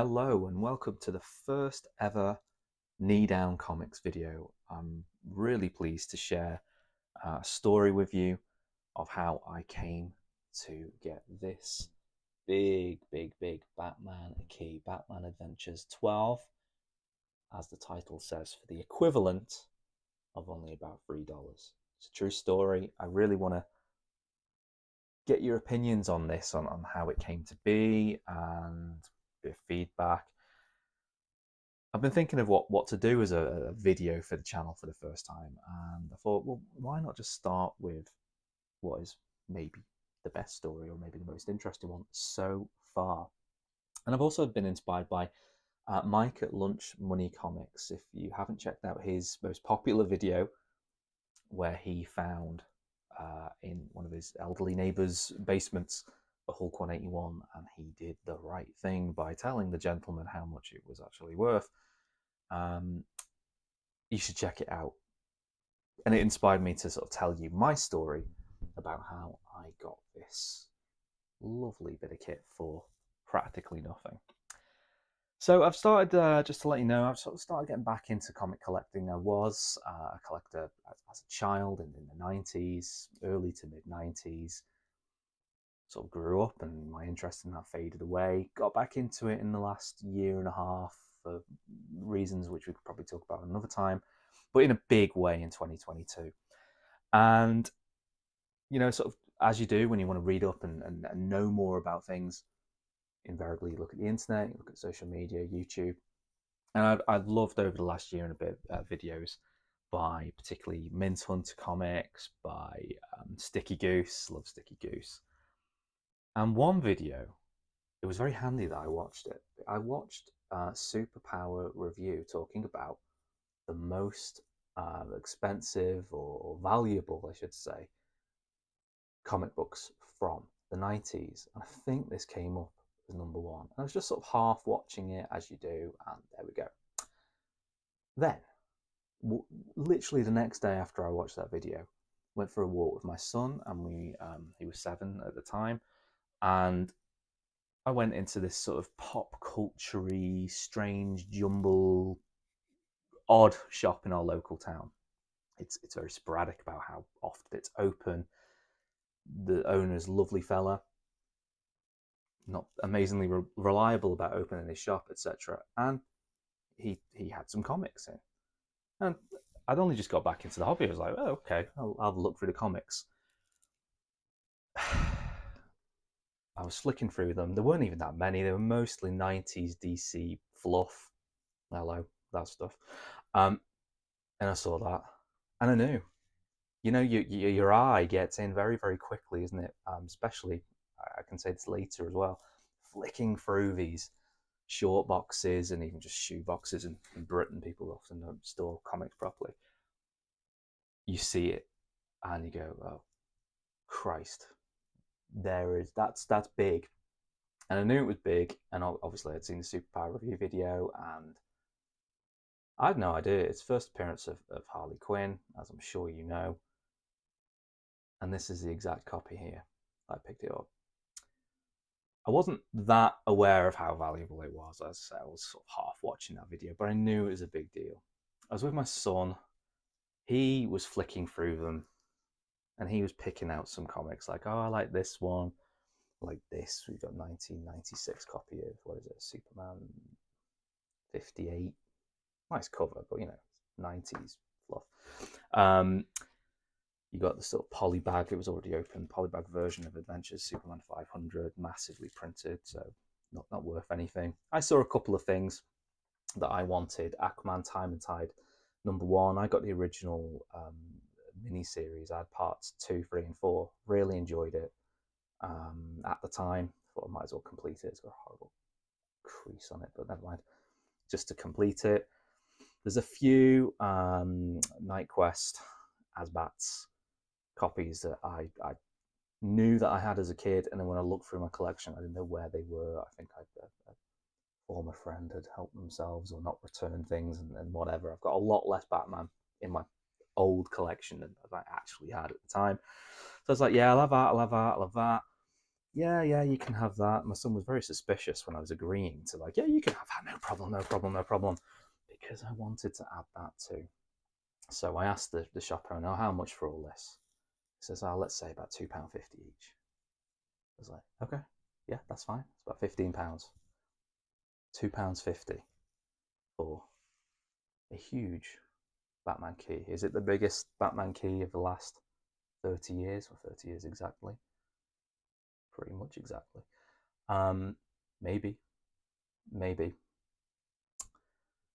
Hello and welcome to the first ever Knee Down Comics video. I'm really pleased to share a story with you of how I came to get this big Batman key, Batman Adventures 12, as the title says, for the equivalent of only about $3. It's a true story. I really want to get your opinions on this, on how it came to be, and a bit of feedback. I've been thinking of what to do as a video for the channel for the first time, and I thought, well, why not just start with what is maybe the best story or maybe the most interesting one so far. And I've also been inspired by Mike at Lunch Money Comics. If you haven't checked out his most popular video, where he found in one of his elderly neighbours' basements a Hulk 181, and he did the right thing by telling the gentleman how much it was actually worth. You should check it out. And it inspired me to sort of tell you my story about how I got this lovely bit of kit for practically nothing. So I've started, just to let you know, I've sort of started getting back into comic collecting. I was a collector as a child in the 90s, early to mid 90s. Sort of grew up and my interest in that faded away. Got back into it in the last year and a half for reasons which we could probably talk about another time, but in a big way in 2022. And, you know, sort of as you do when you want to read up and know more about things, invariably you look at the internet, you look at social media, YouTube. And I've loved over the last year and a bit videos by particularly Mint Hunter Comics, by Sticky Goose, love Sticky Goose. And one video, it was very handy that I watched it. I watched a Superpower review talking about the most expensive or valuable, I should say, comic books from the 90s. And I think this came up as number one. And I was just sort of half watching it, as you do, and there we go. Then, literally the next day after I watched that video, went for a walk with my son, and he was 7 at the time, and I went into this sort of pop culture-y, strange, jumble, odd shop in our local town. It's very sporadic about how often it's open. The owner's lovely fella, not amazingly reliable about opening his shop, etc. And he had some comics in, and I'd only just got back into the hobby. I was like, oh, okay, I'll have a look through the comics. I was flicking through them. There weren't even that many. They were mostly 90s DC fluff. Hello, that stuff. And I saw that, and I knew. You know, your eye gets in very quickly, isn't it? Especially, I can say this later as well, flicking through these short boxes and even just shoe boxes. In Britain, people often don't store comics properly. You see it, and you go, "Oh, Christ, that's big." And I knew it was big, and obviously I'd seen the Superpower review video, and I had no idea. It's first appearance of Harley Quinn, as I'm sure you know. And this is the exact copy here. I picked it up. I wasn't that aware of how valuable it was. As I was sort of half watching that video, but I knew it was a big deal. I was with my son. He was flicking through them, and he was picking out some comics like, oh, I like this one, like this. We've got 1996 copy of, what is it, Superman 58. Nice cover, but you know, 90s fluff. You got the sort of polybag, it was already open, polybag version of Adventures Superman 500, massively printed, so not worth anything. I saw a couple of things that I wanted. Aquaman Time and Tide #1. I got the original mini-series. I had parts 2, 3, and 4. Really enjoyed it at the time. Thought I might as well complete it. It's got a horrible crease on it, but never mind. Just to complete it. There's a few Night Quest Asbats copies that I knew that I had as a kid, and then when I looked through my collection, I didn't know where they were. I think a former friend had helped themselves or not returned things, and whatever. I've got a lot less Batman in my old collection than I actually had at the time. So I was like, yeah, I'll have that, I'll have that, I'll have that. yeah, you can have that. My son was very suspicious when I was agreeing to like, yeah, you can have that, no problem, no problem, no problem, because I wanted to add that too. So I asked the shop owner, how much for all this? He says, oh, let's say about £2.50 each. I was like, okay, yeah, that's fine. It's about £15. £2.50 for a huge Batman key. Is it the biggest Batman key of the last 30 years, or 30 years exactly? Pretty much exactly. Um, maybe, maybe.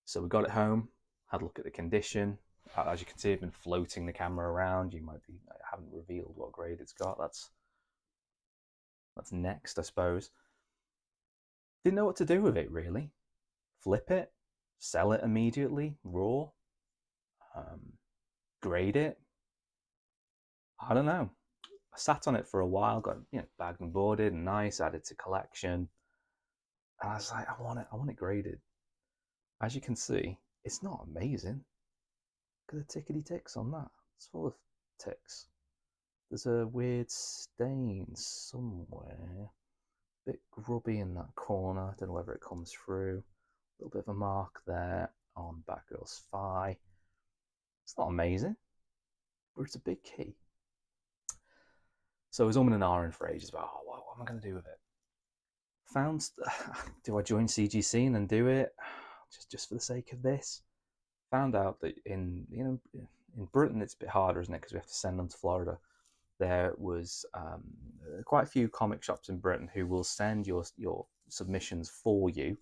So we got it home, had a look at the condition. As you can see, I've been floating the camera around. I haven't revealed what grade it's got. That's next, I suppose. Didn't know what to do with it really. Flip it, sell it immediately, raw, um, grade it. I don't know. I sat on it for a while, got bagged and boarded and nice, added to collection. And I was like, I want it graded. As you can see, it's not amazing. Look at the tickety ticks on that. It's full of ticks. There's a weird stain somewhere. A bit grubby in that corner. I don't know whether it comes through. A little bit of a mark there on Batgirl's thigh. It's not amazing, but it's a big key. So I was umming and ahhing for ages about, what am I going to do with it? Found, do I join CGC and then do it just for the sake of this? Found out that in Britain it's a bit harder, isn't it? Because we have to send them to Florida. There was quite a few comic shops in Britain who will send your submissions for you.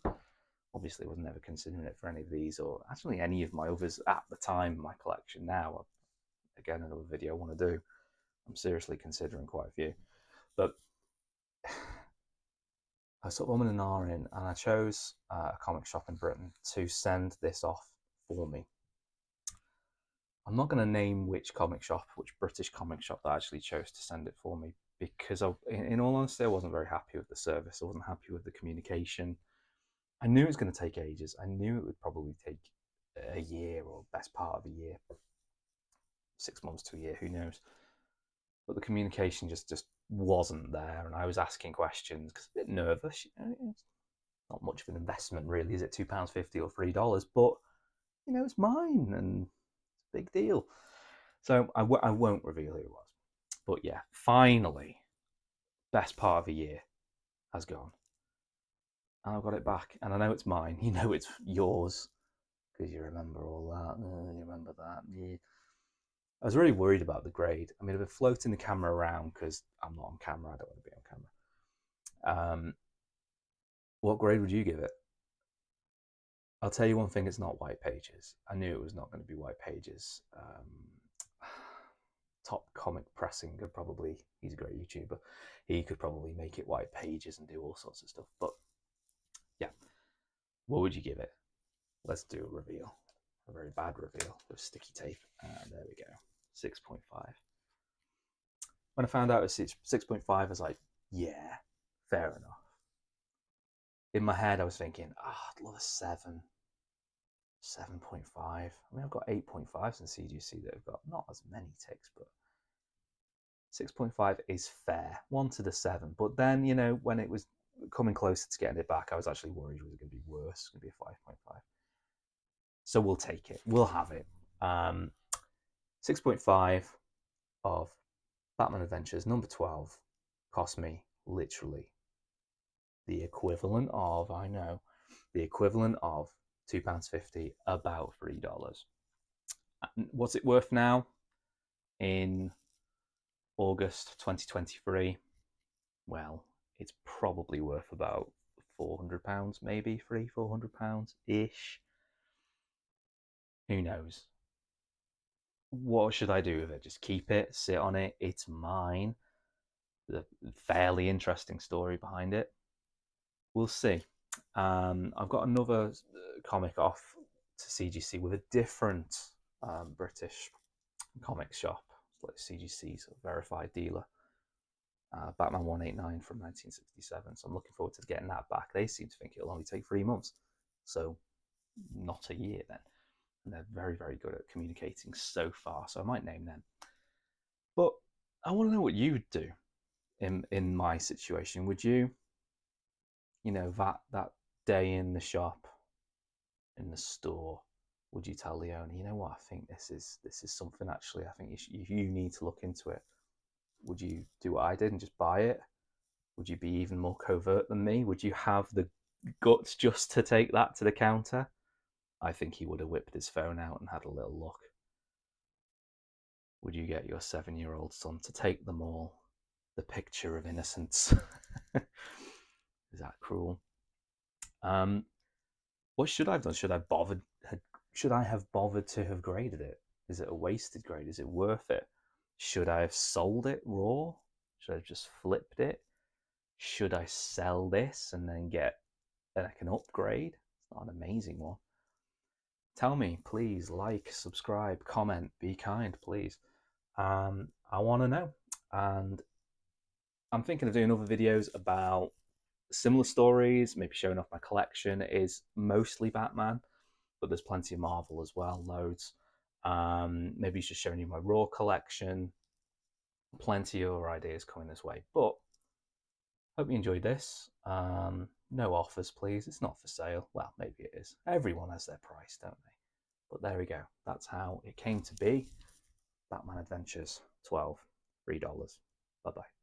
Obviously, I wasn't ever considering it for any of these, or actually any of my others at the time. My collection now, again, another video I want to do. I'm seriously considering quite a few, but I sort of and ahhing, and I chose a comic shop in Britain to send this off for me. I'm not going to name which British comic shop that actually chose to send it for me, because in all honesty, I wasn't very happy with the service. I wasn't happy with the communication. I knew it was going to take ages. I knew it would probably take a year, or best part of a year, 6 months to a year, who knows. But the communication just wasn't there, and I was asking questions because I'm a bit nervous. It's not much of an investment, really, is it? £2.50 or $3, but it's mine, and it's a big deal. So I won't reveal who it was. But yeah, finally, best part of a year has gone. And I've got it back. And I know it's mine. You know it's yours. Because you remember all that. You remember that. Yeah. I was really worried about the grade. I mean, I've been floating the camera around because I'm not on camera. I don't want to be on camera. What grade would you give it? I'll tell you one thing, it's not white pages. I knew it was not going to be white pages. Top Comic Pressing could probably, he's a great YouTuber, he could probably make it white pages and do all sorts of stuff. But yeah, what would you give it? Let's do a reveal. A very bad reveal with sticky tape. There we go. 6.5. When I found out it was 6.5, I was like, yeah, fair enough. In my head, I was thinking, I'd love a 7. 7.5. I mean, I've got 8.5s in CGC that have got not as many ticks, but 6.5 is fair. Wanted a 7, but then, when it was coming closer to getting it back, I was actually worried it was going to be worse. It's going to be a 5.5. So we'll take it. We'll have it. 6.5 of Batman Adventures number 12 cost me literally the equivalent of, £2.50, about $3. What's it worth now in August 2023? Well, it's probably worth about £400, maybe £400 ish. Who knows? What should I do with it? Just keep it, sit on it. It's mine. The fairly interesting story behind it. We'll see. I've got another comic off to CGC with a different British comic shop, like CGC, sort of verified dealer. Batman 189 from 1967. So I'm looking forward to getting that back. They seem to think it'll only take 3 months, so not a year then. And they're very, very good at communicating so far. So I might name them. But I want to know what you would do in my situation, would you, that day in the shop, in the store, would you tell the owner, you know what, I think this is something, actually, I think you need to look into it? Would you do what I did and just buy it? Would you be even more covert than me? Would you have the guts just to take that to the counter? I think he would have whipped his phone out and had a little look. Would you get your 7-year-old son to take them all? The picture of innocence. Is that cruel? What should I have done? Should I have bothered to have graded it? Is it a wasted grade? Is it worth it? Should I have sold it raw? Should I have just flipped it? Should I sell this and then get like an upgrade? It's not an amazing one. Tell me, please. Like, subscribe, comment, be kind, please. I want to know. And I'm thinking of doing other videos about similar stories, maybe showing off my collection. It is mostly Batman, but there's plenty of Marvel as well, loads. Maybe just showing you my Raw collection. Plenty of other ideas coming this way. But hope you enjoyed this. No offers, please. It's not for sale. Well, maybe it is. Everyone has their price, don't they? But there we go. That's how it came to be. Batman Adventures 12, $3. Bye bye.